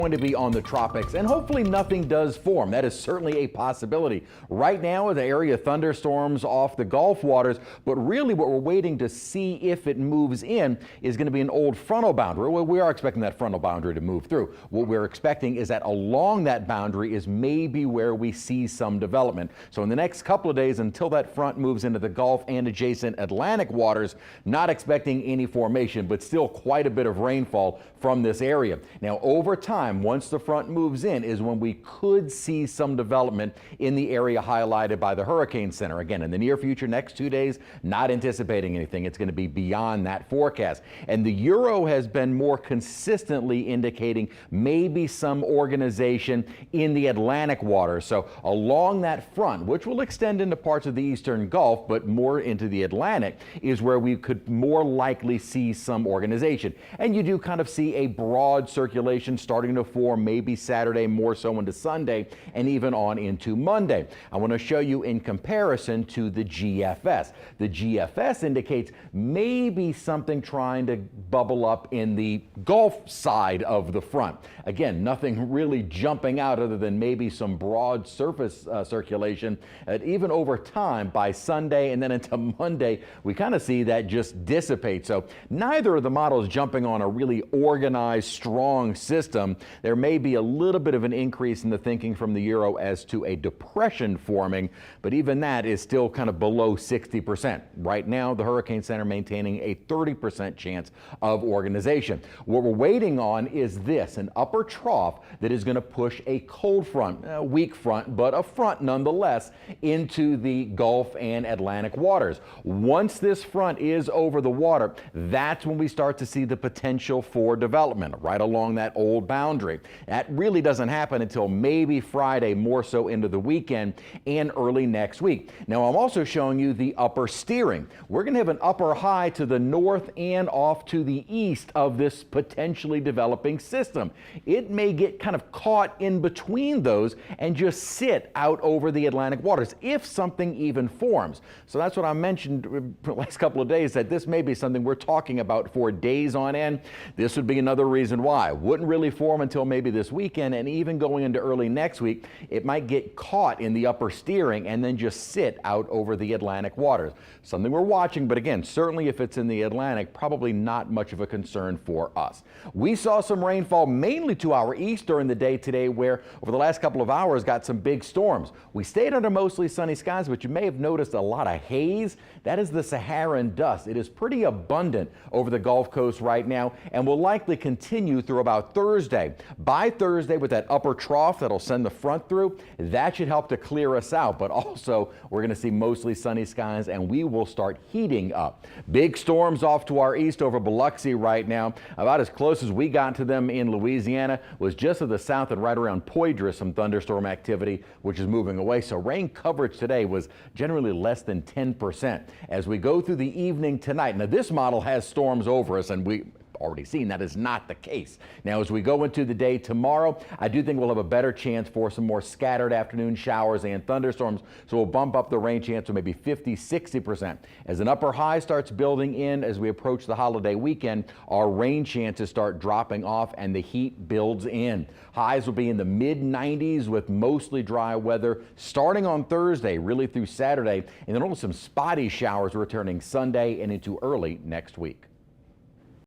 Going to be on the tropics, and hopefully nothing does form. That is certainly a possibility. Right now, the area of thunderstorms off the Gulf waters, but really what we're waiting to see if it moves in is going to be an old frontal boundary. Well, we are expecting that frontal boundary to move through. What we're expecting is that along that boundary is maybe where we see some development. So in the next couple of days, until that front moves into the Gulf and adjacent Atlantic waters, not expecting any formation, but still quite a bit of rainfall from this area. Now, over time, once the front moves in, is when we could see some development in the area highlighted by the Hurricane Center. Again, in the near future, next 2 days, not anticipating anything. It's going to be beyond that forecast. And the Euro has been more consistently indicating maybe some organization in the Atlantic waters. So along that front, which will extend into parts of the Eastern Gulf, but more into the Atlantic, is where we could more likely see some organization. And you do kind of see a broad circulation starting to form maybe Saturday, more so into Sunday, and even on into Monday. I want to show you in comparison to the GFS. The GFS indicates maybe something trying to bubble up in the Gulf side of the front. Again, nothing really jumping out other than maybe some broad surface circulation. Even over time, by Sunday and then into Monday, we kind of see that just dissipate. So neither of the models jumping on a really organized, strong system. There may be a little bit of an increase in the thinking from the Euro as to a depression forming, but even that is still kind of below 60%. Right now, the Hurricane Center maintaining a 30% chance of organization. What we're waiting on is this, an upper trough that is going to push a cold front, a weak front, but a front nonetheless, into the Gulf and Atlantic waters. Once this front is over the water, that's when we start to see the potential for development right along that old boundary. That really doesn't happen until maybe Friday, more so into the weekend and early next week. Now, I'm also showing you the upper steering. We're going to have an upper high to the north and off to the east of this potentially developing system. It may get kind of caught in between those and just sit out over the Atlantic waters if something even forms. So that's what I mentioned the last couple of days, that this may be something we're talking about for days on end. This would be another reason why. Wouldn't really form until maybe this weekend, and even going into early next week, it might get caught in the upper steering and then just sit out over the Atlantic waters. Something we're watching, but again, certainly if it's in the Atlantic, probably not much of a concern for us. We saw some rainfall mainly to our east during the day today, where over the last couple of hours got some big storms. We stayed under mostly sunny skies, but you may have noticed a lot of haze. That is the Saharan dust. It is pretty abundant over the Gulf Coast right now and will likely continue through about Thursday. By Thursday, with that upper trough that'll send the front through, that should help to clear us out. But also, we're going to see mostly sunny skies and we will start heating up. Big storms off to our east over Biloxi right now. About as close as we got to them in Louisiana was just to the south and right around Poydras, some thunderstorm activity, which is moving away. So rain coverage today was generally less than 10%. As we go through the evening tonight, now this model has storms over us, and we already seen that is not the case. Now, as we go into the day tomorrow, I do think we'll have a better chance for some more scattered afternoon showers and thunderstorms, so we'll bump up the rain chance to maybe 50-60%. As an upper high starts building in as we approach the holiday weekend, our rain chances start dropping off and the heat builds in. Highs will be in the mid-90s with mostly dry weather starting on Thursday, really through Saturday, and then only some spotty showers returning Sunday and into early next week.